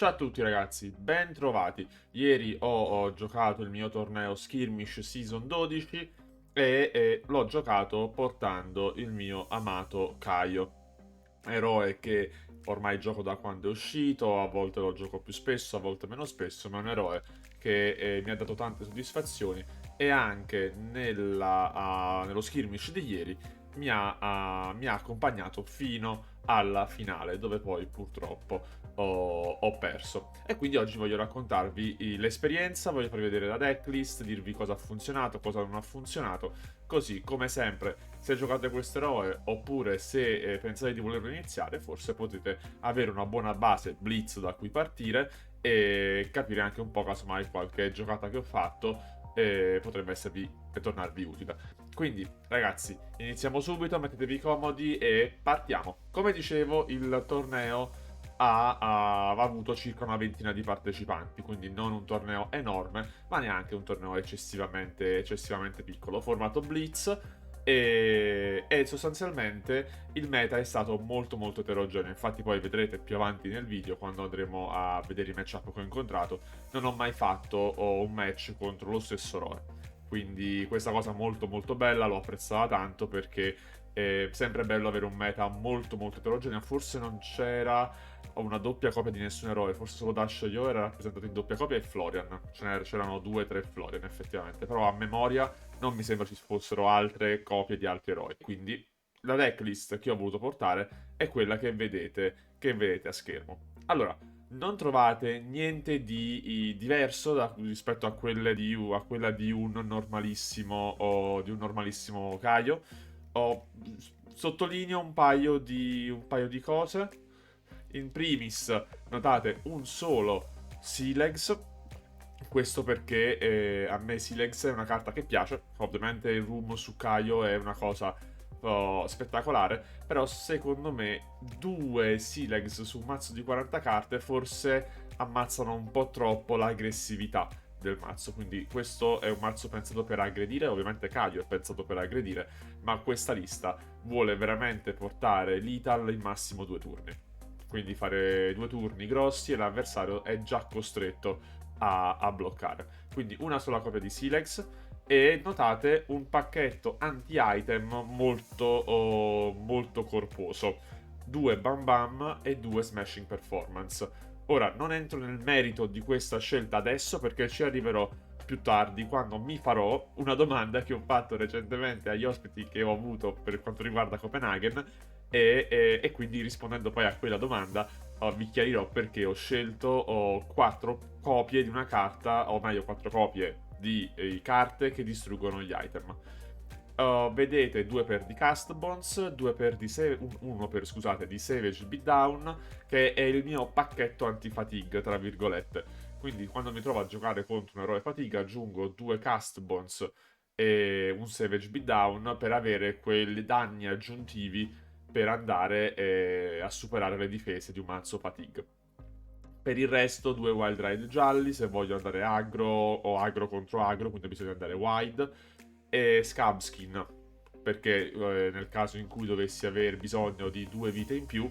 Ciao a tutti ragazzi, ben trovati. Ieri ho giocato il mio torneo Skirmish Season 12 e l'ho giocato portando il mio amato Kaio, eroe che ormai gioco da quando è uscito, a volte lo gioco più spesso, a volte meno spesso, ma è un eroe che mi ha dato tante soddisfazioni e anche nello Skirmish di ieri mi ha accompagnato fino alla finale, dove poi purtroppo ho perso. E quindi oggi voglio raccontarvi l'esperienza, voglio farvi vedere la decklist, dirvi cosa ha funzionato, cosa non ha funzionato. Così, come sempre, se giocate questo eroe oppure se pensate di volerlo iniziare, forse potete avere una buona base blitz da cui partire e capire anche un po' casomai qualche giocata che ho fatto potrebbe esservi e tornarvi utile. Quindi, ragazzi, iniziamo subito, mettetevi comodi e partiamo. Come dicevo, il torneo ha avuto circa una ventina di partecipanti, quindi non un torneo enorme, ma neanche un torneo eccessivamente piccolo. Formato Blitz e sostanzialmente il meta è stato molto eterogeneo. Infatti poi vedrete più avanti nel video, quando andremo a vedere i matchup che ho incontrato, non ho mai fatto un match contro lo stesso eroe. Quindi questa cosa molto bella, l'ho apprezzata tanto perché è sempre bello avere un meta molto eterogeneo. Forse non c'era una doppia copia di nessun eroe, forse solo Dash Yo era rappresentato in doppia copia e Florian. C'erano 2 o 3 Florian effettivamente, però a memoria non mi sembra ci fossero altre copie di altri eroi. Quindi la decklist che ho voluto portare è quella che vedete a schermo. Allora, non trovate niente di diverso rispetto a quella di un normalissimo o di un normalissimo Kaio. Ho, sottolineo un paio di cose. In primis, notate un solo Silex. Questo perché a me Silex è una carta che piace. Ovviamente il room su Kaio è una cosa spettacolare. Però secondo me due Silex su un mazzo di 40 carte forse ammazzano un po' troppo l'aggressività del mazzo. Quindi questo è un mazzo pensato per aggredire. Ovviamente Kaio è pensato per aggredire. Ma questa lista vuole veramente portare l'Ital in massimo 2 turni. Quindi fare 2 turni grossi e l'avversario è già costretto a bloccare. Quindi una sola copia di Silex e notate un pacchetto anti-item molto corposo. 2 Bam Bam e 2 Smashing Performance. Ora, non entro nel merito di questa scelta adesso perché ci arriverò più tardi quando mi farò una domanda che ho fatto recentemente agli ospiti che ho avuto per quanto riguarda Copenaghen e quindi rispondendo poi a quella domanda vi chiarirò perché ho scelto 4 copie di una carta, o meglio 4 copie di carte che distruggono gli item. Vedete 2 per di Cast Bones, 2 per di 1 per, scusate, di Savage Beatdown, che è il mio pacchetto anti-fatigue, tra virgolette. Quindi quando mi trovo a giocare contro un eroe fatiga aggiungo 2 Cast Bones e un Savage Beatdown per avere quei danni aggiuntivi per andare a superare le difese di un mazzo fatigue. Per il resto 2 Wild Ride gialli se voglio andare aggro o aggro contro aggro, quindi bisogna andare wide, e Scabskin perché nel caso in cui dovessi aver bisogno di 2 vite in più,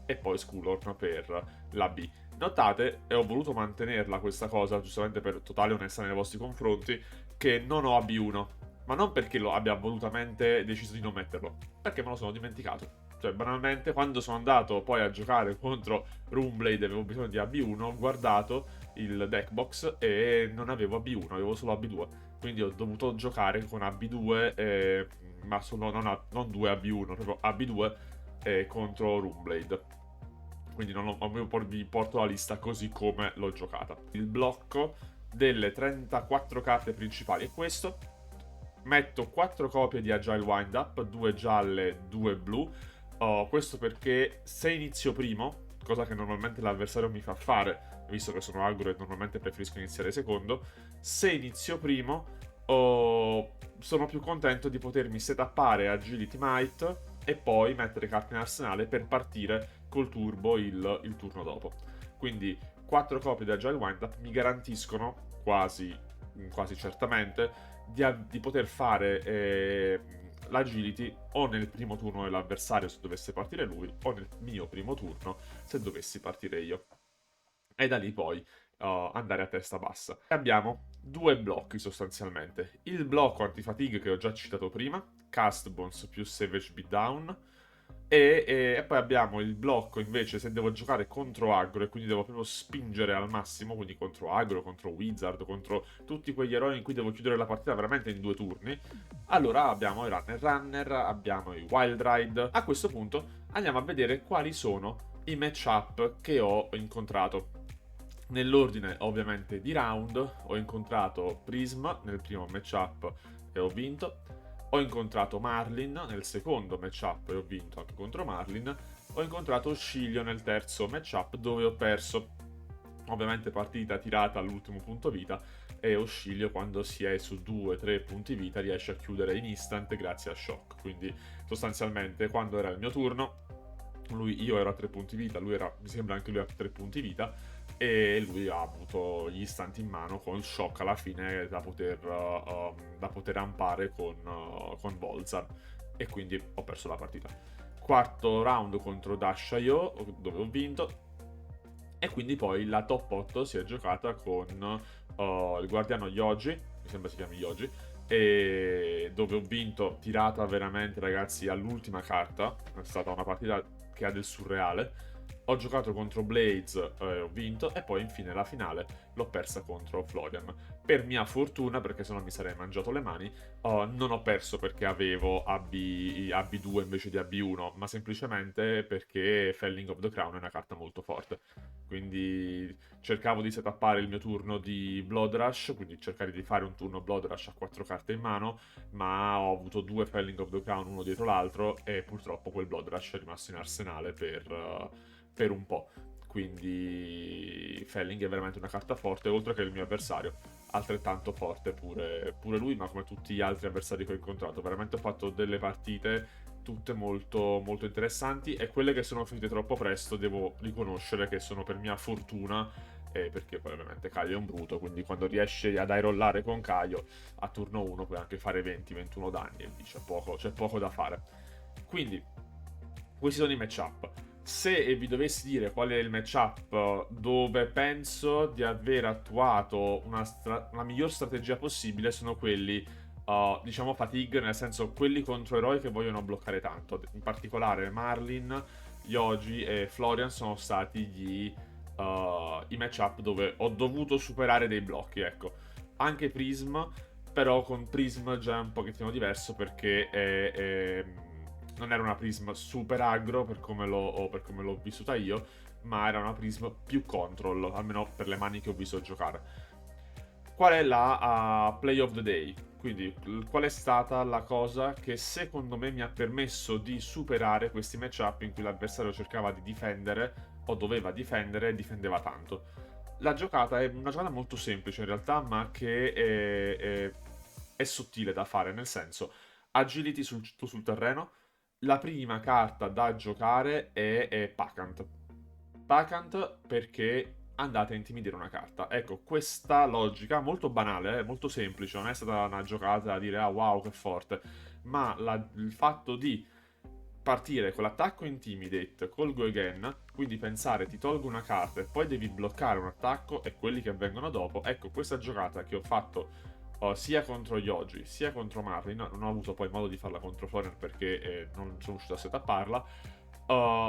e poi Skullhorn per la B. Notate, e ho voluto mantenerla questa cosa, giustamente per totale onestà nei vostri confronti, che non ho AB1, ma non perché lo abbia volutamente deciso di non metterlo, perché me lo sono dimenticato. Cioè, banalmente, quando sono andato poi a giocare contro Roomblade e avevo bisogno di AB1, ho guardato il deckbox e non avevo AB1, avevo solo AB2. Quindi ho dovuto giocare con AB2, ma solo non 2 AB1, proprio AB2 contro Roomblade. Quindi vi porto la lista così come l'ho giocata. Il blocco delle 34 carte principali è questo. Metto 4 copie di Agile Windup, 2 gialle, 2 blu. Questo perché se inizio primo, cosa che normalmente l'avversario mi fa fare, visto che sono agro e normalmente preferisco iniziare secondo, se inizio primo sono più contento di potermi setappare Agility Might e poi mettere carte in arsenale per partire col turbo il turno dopo. Quindi 4 copie di Agile Windup mi garantiscono quasi certamente di poter fare l'agility o nel primo turno dell'avversario se dovesse partire lui o nel mio primo turno se dovessi partire io. e da lì poi andare a testa bassa. Abbiamo due blocchi sostanzialmente. Il blocco antifatigue che ho già citato prima, Cast Bones più Savage Beatdown, e poi abbiamo il blocco invece se devo giocare contro aggro e quindi devo proprio spingere al massimo, quindi contro aggro, contro wizard, contro tutti quegli eroi in cui devo chiudere la partita veramente in 2 turni. Allora abbiamo i runner, abbiamo i wild ride. A questo punto andiamo a vedere quali sono i matchup che ho incontrato. Nell'ordine ovviamente di round, ho incontrato Prism nel primo matchup e ho vinto. Ho incontrato Marlin nel secondo matchup e ho vinto anche contro Marlin. Ho incontrato Sciglio nel terzo matchup dove ho perso. Ovviamente partita tirata all'ultimo punto vita e Oscillio quando si è su 2-3 punti vita riesce a chiudere in instant grazie a Shock. Quindi sostanzialmente quando era il mio turno io ero a 3 punti vita, mi sembra anche lui a 3 punti vita e lui ha avuto gli istanti in mano con Shock alla fine da poter ampare con Bolzar e quindi ho perso la partita. Quarto round contro Dashayo dove ho vinto e quindi poi la top 8 si è giocata con il guardiano Yoji, mi sembra si chiami Yoji, e dove ho vinto tirata veramente ragazzi all'ultima carta, è stata una partita che ha del surreale. Ho giocato contro Blades e ho vinto e poi infine la finale l'ho persa contro Florian. Per mia fortuna, perché sennò mi sarei mangiato le mani, non ho perso perché avevo AB2 invece di AB1, ma semplicemente perché Felling of the Crown è una carta molto forte. Quindi cercavo di setappare il mio turno di Blood Rush, quindi cercare di fare un turno Blood Rush a 4 carte in mano, ma ho avuto 2 Felling of the Crown uno dietro l'altro e purtroppo quel Blood Rush è rimasto in arsenale per un po'. Quindi Felling è veramente una carta forte, oltre che il mio avversario, altrettanto forte pure lui, ma come tutti gli altri avversari che ho incontrato. Veramente ho fatto delle partite tutte molto, molto interessanti e quelle che sono finite troppo presto devo riconoscere che sono per mia fortuna perché poi ovviamente Caio è un bruto, quindi quando riesci ad rollare con Caio a turno 1 puoi anche fare 20-21 danni e lì c'è poco da fare. Quindi questi sono i matchup. Se vi dovessi dire qual è il matchup dove penso di aver attuato una miglior strategia possibile, sono quelli, diciamo, fatigue, nel senso quelli contro eroi che vogliono bloccare tanto. In particolare Marlin, Yoji e Florian sono stati i matchup dove ho dovuto superare dei blocchi, ecco. Anche Prism, però con Prism già è un pochettino diverso perché non era una Prism super aggro per come l'ho vissuta io, ma era una Prism più control, almeno per le mani che ho visto giocare. Qual è la play of the day? Quindi, qual è stata la cosa che secondo me mi ha permesso di superare questi matchup in cui l'avversario cercava di difendere o doveva difendere e difendeva tanto? La giocata è una giocata molto semplice in realtà, ma che è sottile da fare, nel senso, agility sul terreno. La prima carta da giocare è Pacant. Pacant perché andate a intimidire una carta. Ecco, questa logica molto banale, molto semplice, non è stata una giocata da dire ah wow che forte, ma il fatto di partire con l'attacco Intimidate col Go Again, quindi pensare ti tolgo una carta e poi devi bloccare un attacco e quelli che vengono dopo, ecco questa giocata che ho fatto sia contro Yoji sia contro Marlin, non ho avuto poi modo di farla contro Florian perché non sono riuscito a setapparla.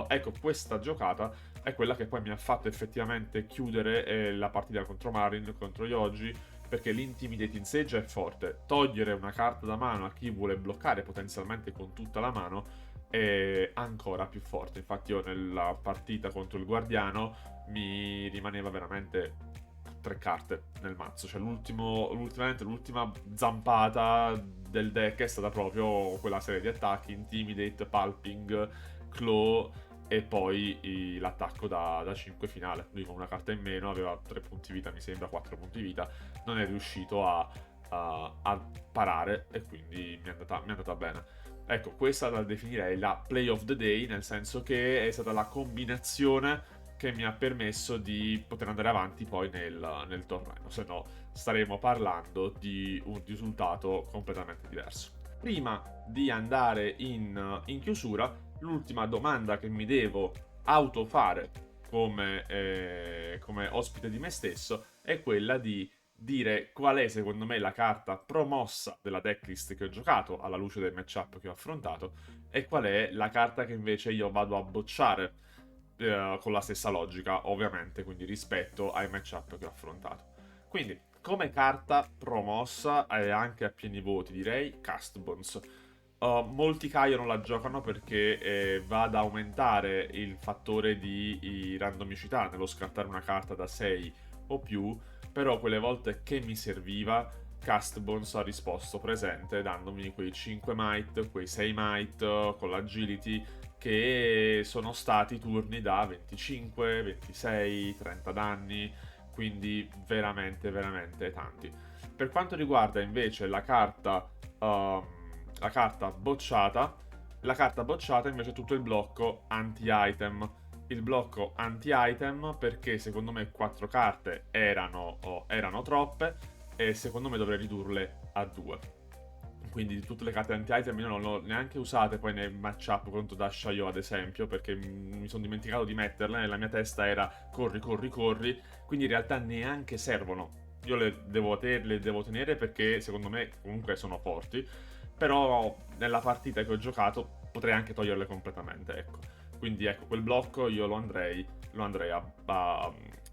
Ecco, questa giocata è quella che poi mi ha fatto effettivamente chiudere la partita contro Marlin, contro Yoji, perché l'Intimidating Sage è forte. Togliere una carta da mano a chi vuole bloccare potenzialmente con tutta la mano è ancora più forte. Infatti io nella partita contro il Guardiano mi rimaneva veramente 3 carte nel mazzo. Cioè l'ultima zampata del deck è stata proprio quella serie di attacchi, Intimidate, Pulping, Claw e poi l'attacco da 5 finale. Lui con una carta in meno aveva 3 punti vita, mi sembra 4 punti vita, non è riuscito a parare e quindi mi è andata bene. Ecco, questa la definirei la play of the day, nel senso che è stata la combinazione che mi ha permesso di poter andare avanti poi nel torneo, se no staremo parlando di un risultato completamente diverso. Prima di andare in chiusura, l'ultima domanda che mi devo autofare come ospite di me stesso è quella di dire qual è secondo me la carta promossa della decklist che ho giocato alla luce del matchup che ho affrontato e qual è la carta che invece io vado a bocciare con la stessa logica, ovviamente, quindi rispetto ai matchup che ho affrontato. Quindi, come carta promossa e anche a pieni voti, direi Castbones. Molti Kaio non la giocano perché va ad aumentare il fattore di randomicità nello scartare una carta da 6 o più, però quelle volte che mi serviva, Castbones ha risposto presente dandomi quei 5 might, quei 6 might con l'agility che sono stati turni da 25, 26, 30 danni, quindi veramente, veramente tanti. Per quanto riguarda invece la carta bocciata, la carta bocciata invece è tutto il blocco anti-item. Il blocco anti-item perché secondo me 4 carte erano troppe e secondo me dovrei ridurle a 2. Quindi tutte le carte anti-item io non le ho neanche usate poi nel matchup contro Dashayo ad esempio, perché mi sono dimenticato di metterle, nella mia testa era corri, corri, corri, quindi in realtà neanche servono. Io le devo tenere perché secondo me comunque sono forti, però nella partita che ho giocato potrei anche toglierle completamente, ecco. Quindi ecco, quel blocco io lo andrei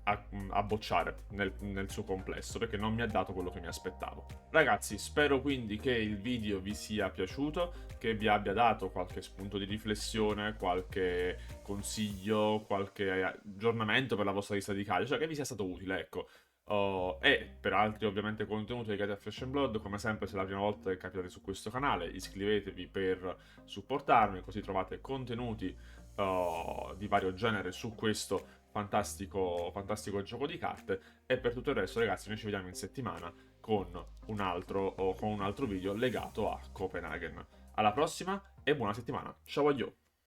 a bocciare nel suo complesso perché non mi ha dato quello che mi aspettavo. Ragazzi, spero quindi che il video vi sia piaciuto, che vi abbia dato qualche spunto di riflessione, qualche consiglio, qualche aggiornamento per la vostra lista di card, cioè che vi sia stato utile, ecco. E per altri ovviamente contenuti legati a Flesh and Blood, come sempre se è la prima volta che capitate su questo canale iscrivetevi per supportarmi, così trovate contenuti di vario genere su questo fantastico gioco di carte. E per tutto il resto, ragazzi, noi ci vediamo in settimana con con un altro video legato a Copenaghen. Alla prossima e buona settimana. Ciao a you!